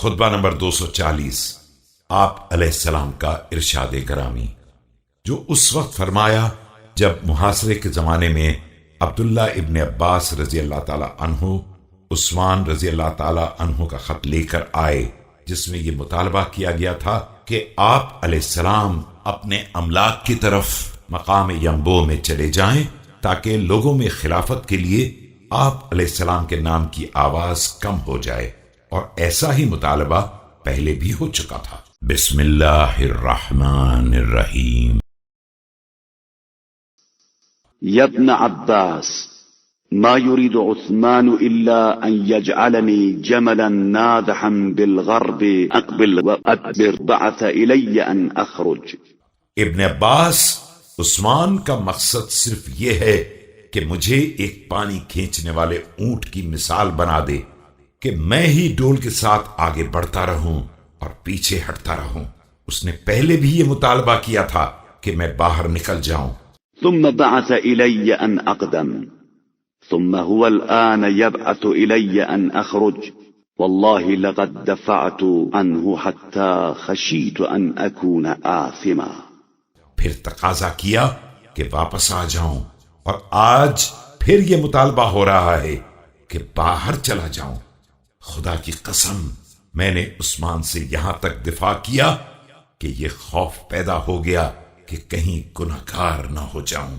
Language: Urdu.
خطبہ نمبر 240 آپ علیہ السلام کا ارشاد گرامی، جو اس وقت فرمایا جب محاصرے کے زمانے میں عبداللہ ابن عباس رضی اللہ تعالی عنہ عثمان رضی اللہ تعالی عنہ کا خط لے کر آئے، جس میں یہ مطالبہ کیا گیا تھا کہ آپ علیہ السلام اپنے املاک کی طرف مقام ینبو میں چلے جائیں تاکہ لوگوں میں خلافت کے لیے آپ علیہ السلام کے نام کی آواز کم ہو جائے، اور ایسا ہی مطالبہ پہلے بھی ہو چکا تھا۔ بسم اللہ الرحمن الرحیم۔ يا ابن عباس ما يريد عثمان إلا أن يجعلني جملا ناضحا بالغرب أقبل وأدبر، بعث إلي أن أخرج۔ ابن عباس، عثمان کا مقصد صرف یہ ہے کہ مجھے ایک پانی کھینچنے والے اونٹ کی مثال بنا دے کہ میں ہی ڈول کے ساتھ آگے بڑھتا رہوں اور پیچھے ہٹتا رہوں۔ اس نے پہلے بھی یہ مطالبہ کیا تھا کہ میں باہر نکل جاؤں۔ ثم بعث إلي أن أقدم، ثم هو الآن يبعث إلي أن أخرج، والله لقد دفعت عنه حتى خشيت أن أكون آثما۔ پھر تقاضا کیا کہ واپس آ جاؤں، اور آج پھر یہ مطالبہ ہو رہا ہے کہ باہر چلا جاؤں۔ خدا کی قسم، میں نے عثمان سے یہاں تک دفاع کیا کہ یہ خوف پیدا ہو گیا کہ کہیں گنہگار نہ ہو جاؤں۔